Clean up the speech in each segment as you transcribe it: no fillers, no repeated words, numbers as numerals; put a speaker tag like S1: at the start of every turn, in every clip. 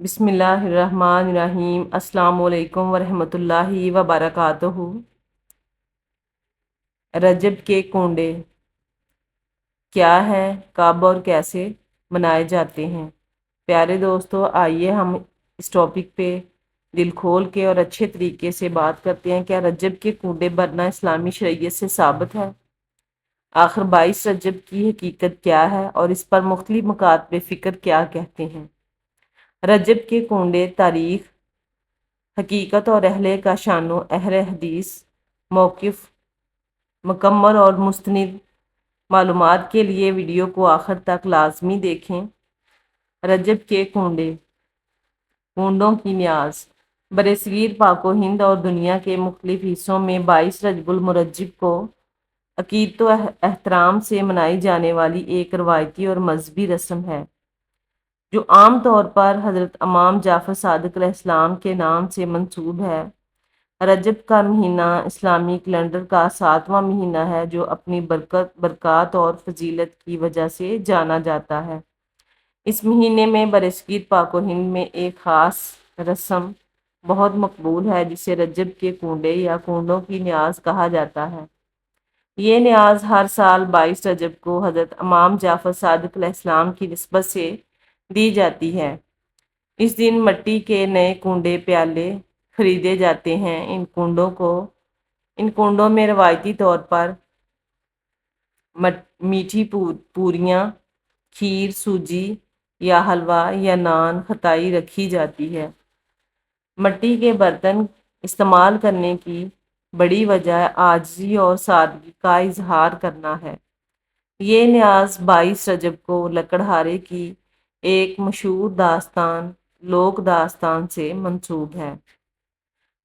S1: بسم اللہ الرحمن الرحیم۔ السلام علیکم ورحمۃ اللہ وبرکاتہ۔ رجب کے کنڈے کیا ہیں، کب اور کیسے منائے جاتے ہیں؟ پیارے دوستو، آئیے ہم اس ٹاپک پہ دل کھول کے اور اچھے طریقے سے بات کرتے ہیں۔ کیا رجب کے کنڈے بھرنا اسلامی شریعت سے ثابت ہے؟ آخر 22 رجب کی حقیقت کیا ہے اور اس پر مختلف مکاتب فکر کیا کہتے ہیں؟ رجب کے کنڈے تاریخ، حقیقت اور اہل شان و اہل حدیث موقف مکمل اور مستند معلومات کے لیے ویڈیو کو آخر تک لازمی دیکھیں۔ رجب کے کنڈوں کی نیاز۔ برصغیر پاک و ہند اور دنیا کے مختلف حصوں میں 22 رجب المرجب کو عقیدت و احترام سے منائی جانے والی ایک روایتی اور مذہبی رسم ہے، جو عام طور پر حضرت امام جعفر صادق علیہ السلام کے نام سے منسوب ہے۔ رجب کا مہینہ اسلامی کیلنڈر کا 7واں مہینہ ہے، جو اپنی برکات اور فضیلت کی وجہ سے جانا جاتا ہے۔ اس مہینے میں برصغیر پاک و ہند میں ایک خاص رسم بہت مقبول ہے، جسے رجب کے کنڈے یا کنڈوں کی نیاز کہا جاتا ہے۔ یہ نیاز ہر سال 22 رجب کو حضرت امام جعفر صادق علیہ السلام کی نسبت سے دی جاتی ہے۔ اس دن مٹی کے نئے کنڈے پیالے خریدے جاتے ہیں۔ ان کنڈوں میں روایتی طور پر میٹھی پوریاں، کھیر، سوجی یا حلوہ یا نان کھٹائی رکھی جاتی ہے۔ مٹی کے برتن استعمال کرنے کی بڑی وجہ عاجزی اور سادگی کا اظہار کرنا ہے۔ یہ نیاز 22 رجب کو لکڑہارے کی ایک مشہور لوک داستان سے منسوب ہے۔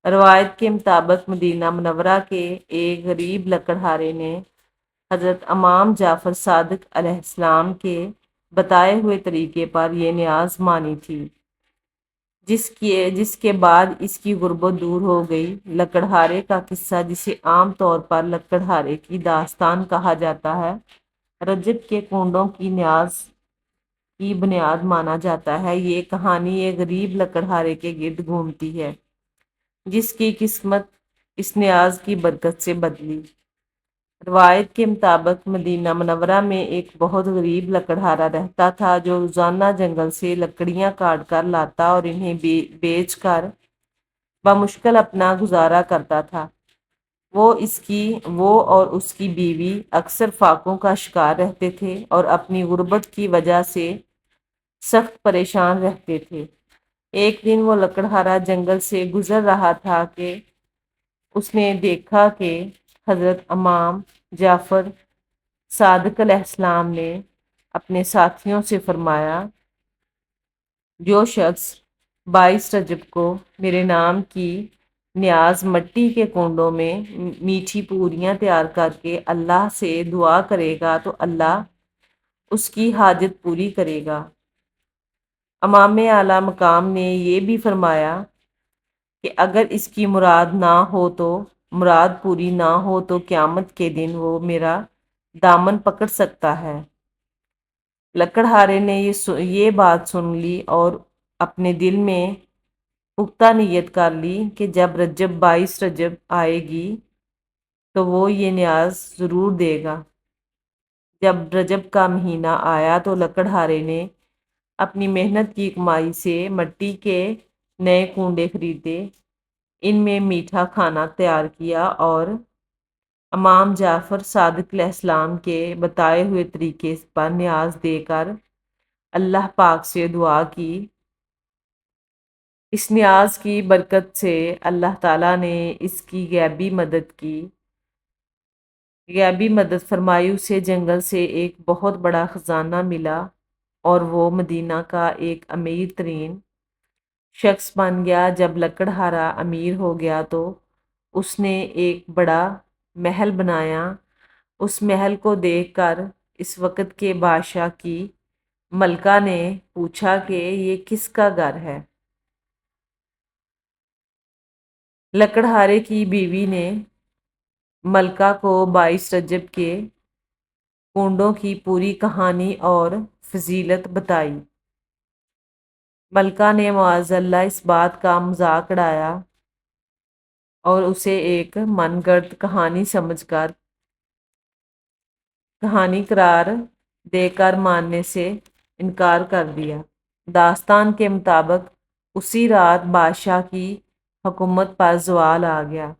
S1: روایت کے مطابق مدینہ منورہ کے ایک غریب لکڑہارے نے حضرت امام جعفر صادق علیہ السلام کے بتائے ہوئے طریقے پر یہ نیاز مانی تھی، جس کے بعد اس کی غربت دور ہو گئی۔ لکڑہارے کا قصہ، جسے عام طور پر لکڑہارے کی داستان کہا جاتا ہے، رجب کے کنڈوں کی نیاز کی بنیاد مانا جاتا ہے۔ یہ کہانی ایک غریب لکڑہارے کے گرد گھومتی ہے، جس کی قسمت اس نیاز کی برکت سے بدلی۔ روایت کے مطابق مدینہ منورہ میں ایک بہت غریب لکڑہارا رہتا تھا، جو روزانہ جنگل سے لکڑیاں کاٹ کر لاتا اور انہیں بیچ کر بمشکل اپنا گزارا کرتا تھا۔ وہ اور اس کی بیوی اکثر فاقوں کا شکار رہتے تھے اور اپنی غربت کی وجہ سے سخت پریشان رہتے تھے۔ ایک دن وہ لکڑہارا جنگل سے گزر رہا تھا کہ اس نے دیکھا کہ حضرت امام جعفر صادق علیہ السلام نے اپنے ساتھیوں سے فرمایا، جو شخص 22 رجب کو میرے نام کی نیاز مٹی کے کنڈوں میں میٹھی پوریاں تیار کر کے اللہ سے دعا کرے گا تو اللہ اس کی حاجت پوری کرے گا۔ امام اعلیٰ مقام نے یہ بھی فرمایا کہ اگر اس کی مراد پوری نہ ہو تو قیامت کے دن وہ میرا دامن پکڑ سکتا ہے۔ لکڑہارے نے یہ بات سن لی اور اپنے دل میں پختہ نیت کر لی کہ جب 22 رجب آئے گی تو وہ یہ نیاز ضرور دے گا۔ جب رجب کا مہینہ آیا تو لکڑہارے نے اپنی محنت کی کمائی سے مٹی کے نئے کنڈے خریدے، ان میں میٹھا کھانا تیار کیا اور امام جعفر صادق علیہ السلام کے بتائے ہوئے طریقے پر نیاز دے کر اللہ پاک سے دعا کی۔ اس نیاز کی برکت سے اللہ تعالیٰ نے اس کی غیبی مدد فرمائی۔ اسے جنگل سے ایک بہت بڑا خزانہ ملا اور وہ مدینہ کا ایک امیر ترین شخص بن گیا۔ جب لکڑہارا امیر ہو گیا تو اس نے ایک بڑا محل بنایا۔ اس محل کو دیکھ کر اس وقت کے بادشاہ کی ملکہ نے پوچھا کہ یہ کس کا گھر ہے؟ لکڑہارے کی بیوی نے ملکہ کو 22 رجب کے کنڈوں کی پوری کہانی اور فضیلت بتائی۔ ملکہ نے معاذ اللہ اس بات کا مذاق اڑایا اور اسے ایک من گھڑت کہانی سمجھ کر کہانی قرار دے کر ماننے سے انکار کر دیا۔ داستان کے مطابق اسی رات بادشاہ کی حکومت پر زوال آ گیا۔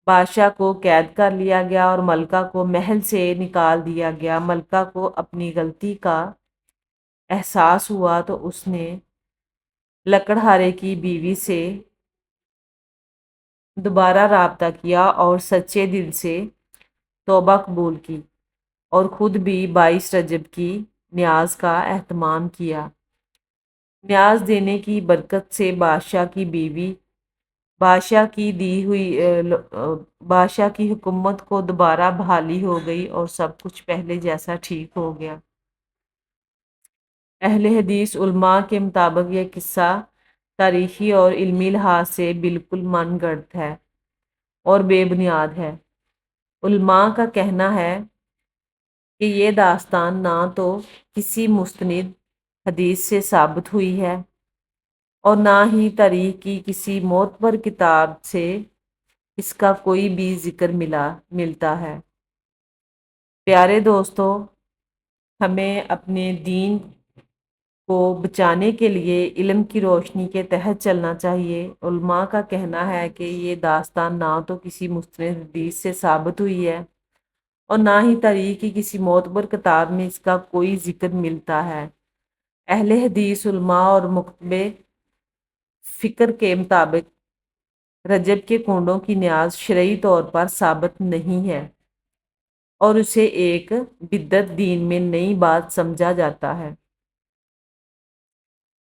S1: بادشاہ کو قید کر لیا گیا اور ملکہ کو محل سے نکال دیا گیا۔ ملکہ کو اپنی غلطی کا احساس ہوا تو اس نے لکڑہارے کی بیوی سے دوبارہ رابطہ کیا اور سچے دل سے توبہ قبول کی اور خود بھی 22 رجب کی نیاز کا اہتمام کیا۔ نیاز دینے کی برکت سے بادشاہ کی بیوی بادشاہ کی حکومت کو دوبارہ بحالی ہو گئی اور سب کچھ پہلے جیسا ٹھیک ہو گیا۔ اہل حدیث علماء کے مطابق یہ قصہ تاریخی اور علمی لحاظ سے بالکل من گھڑت ہے اور بے بنیاد ہے۔ علماء کا کہنا ہے کہ یہ داستان نہ تو کسی مستند حدیث سے ثابت ہوئی ہے اور نہ ہی تاریخ کی کسی معتبر کتاب سے اس کا کوئی بھی ذکر ملتا ہے۔ پیارے دوستو، ہمیں اپنے دین کو بچانے کے لیے علم کی روشنی کے تحت چلنا چاہیے۔ علماء کا کہنا ہے کہ یہ داستان نہ تو کسی مستند حدیث سے ثابت ہوئی ہے اور نہ ہی تاریخ کی کسی معتبر کتاب میں اس کا کوئی ذکر ملتا ہے۔ اہل حدیث علماء اور مکتبِ فکر کے مطابق رجب کے کنڈوں کی نیاز شرعی طور پر ثابت نہیں ہے اور اسے ایک بدعت دین میں نئی بات سمجھا جاتا ہے۔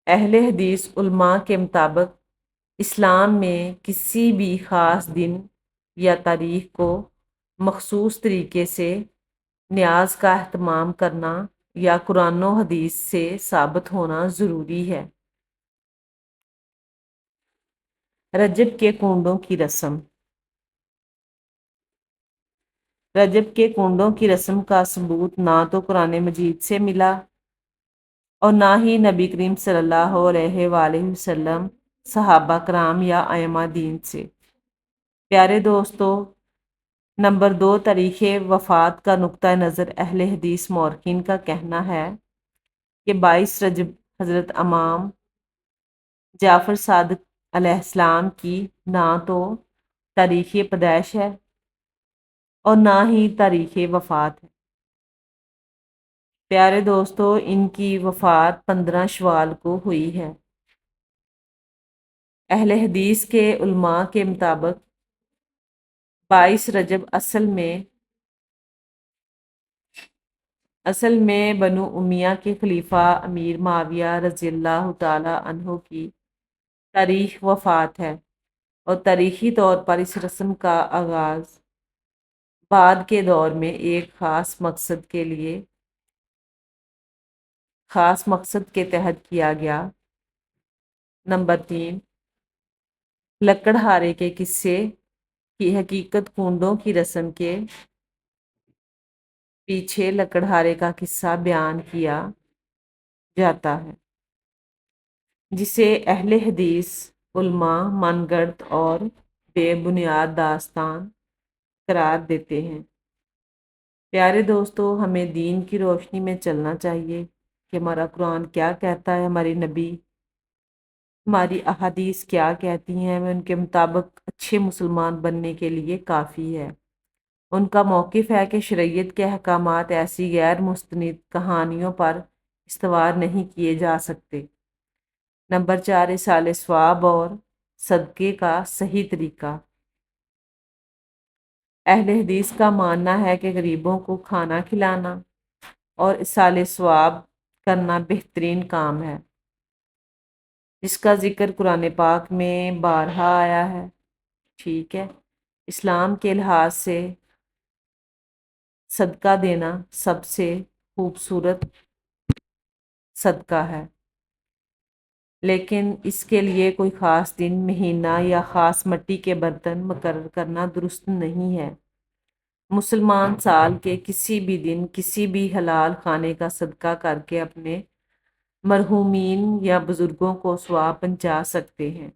S1: اہل حدیث علماء کے مطابق اسلام میں کسی بھی خاص دن یا تاریخ کو مخصوص طریقے سے نیاز کا اہتمام کرنا یا قرآن و حدیث سے ثابت ہونا ضروری ہے۔ رجب کے کنڈوں کی رسم۔ رجب کے کنڈوں کی رسم کا ثبوت نہ تو قرآن مجید سے ملا اور نہ ہی نبی کریم صلی اللہ علیہ وآلہ وسلم، صحابہ کرام یا ائمہ دین سے۔ پیارے دوستو، نمبر 2، تاریخ وفات کا نقطہ نظر۔ اہل حدیث مورخین کا کہنا ہے کہ 22 رجب حضرت امام جعفر صادق علیہ السلام کی نہ تو تاریخ پیدائش ہے اور نہ ہی تاریخ وفات ہے۔ پیارے دوستو، ان کی وفات 15 شوال کو ہوئی ہے۔ اہل حدیث کے علماء کے مطابق 22 رجب اصل میں بنو امیہ کے خلیفہ امیر معاویہ رضی اللہ تعالی عنہ کی تاریخ وفات ہے اور تاریخی طور پر اس رسم کا آغاز بعد کے دور میں ایک خاص مقصد کے تحت کیا گیا۔ نمبر 3، لکڑہارے کے قصے کی حقیقت۔ کنڈوں کی رسم کے پیچھے لکڑہارے کا قصہ بیان کیا جاتا ہے جسے اہل حدیث علماء من گھڑت اور بے بنیاد داستان قرار دیتے ہیں۔ پیارے دوستو، ہمیں دین کی روشنی میں چلنا چاہیے کہ ہمارا قرآن کیا کہتا ہے، ہماری نبی، ہماری احادیث کیا کہتی ہیں، ہمیں ان کے مطابق اچھے مسلمان بننے کے لیے کافی ہے۔ ان کا موقف ہے کہ شریعت کے احکامات ایسی غیر مستند کہانیوں پر استوار نہیں کیے جا سکتے۔ نمبر 4، اصال ثواب اور صدقے کا صحیح طریقہ۔ اہل حدیث کا ماننا ہے کہ غریبوں کو کھانا کھلانا اور اصال ثواب کرنا بہترین کام ہے، جس کا ذکر قرآن پاک میں بارہا آیا ہے۔ ٹھیک ہے، اسلام کے لحاظ سے صدقہ دینا سب سے خوبصورت صدقہ ہے، لیکن اس کے لیے کوئی خاص دن، مہینہ یا خاص مٹی کے برتن مقرر کرنا درست نہیں ہے۔ مسلمان سال کے کسی بھی دن کسی بھی حلال کھانے کا صدقہ کر کے اپنے مرحومین یا بزرگوں کو ثواب پہنچا سکتے ہیں۔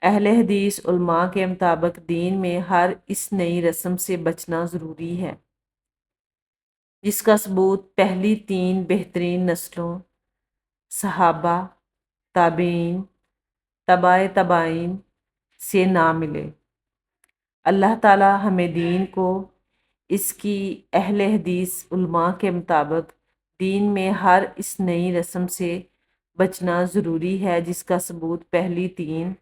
S1: اہل حدیث علماء کے مطابق دین میں ہر اس نئی رسم سے بچنا ضروری ہے جس کا ثبوت پہلی تین بہترین نسلوں صحابہ، تابعین، تبع تابعین سے نہ ملے۔ اللہ تعالی ہمیں دین کو اس کی اہل حدیث علماء کے مطابق دین میں ہر اس نئی رسم سے بچنا ضروری ہے جس کا ثبوت پہلی تین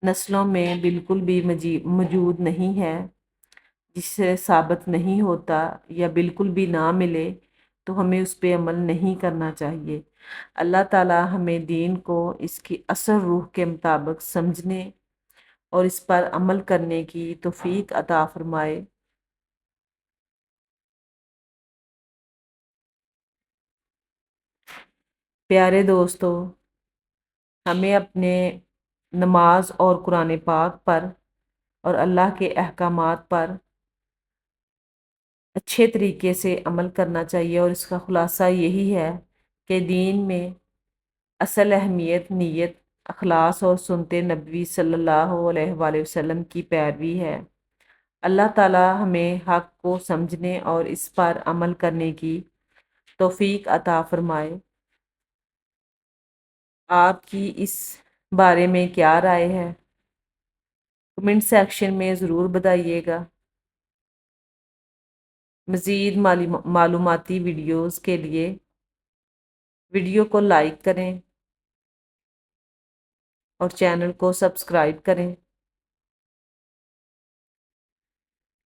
S1: نسلوں میں بالکل بھی موجود نہیں ہے، جس سے ثابت نہیں ہوتا یا بالکل بھی نہ ملے تو ہمیں اس پہ عمل نہیں کرنا چاہیے۔ اللہ تعالی ہمیں دین کو اس کی اصل روح کے مطابق سمجھنے اور اس پر عمل کرنے کی توفیق عطا فرمائے۔ پیارے دوستو، ہمیں اپنے نماز اور قرآن پاک پر اور اللہ کے احکامات پر اچھے طریقے سے عمل کرنا چاہیے، اور اس کا خلاصہ یہی ہے کہ دین میں اصل اہمیت نیت، اخلاص اور سنت نبوی صلی اللہ علیہ وآلہ وسلم کی پیروی ہے۔ اللہ تعالی ہمیں حق کو سمجھنے اور اس پر عمل کرنے کی توفیق عطا فرمائے۔ آپ کی اس بارے میں کیا رائے ہے؟ کمنٹ سیکشن میں ضرور بتائیے گا۔ مزید معلوماتی ویڈیوز کے لیے ویڈیو کو لائک کریں اور چینل کو سبسکرائب کریں۔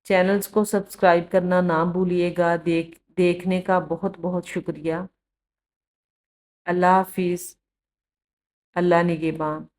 S1: چینلز کو سبسکرائب کرنا نہ بھولیے گا۔ دیکھنے کا بہت بہت شکریہ۔ اللہ حافظ۔ اللہ نگہبان۔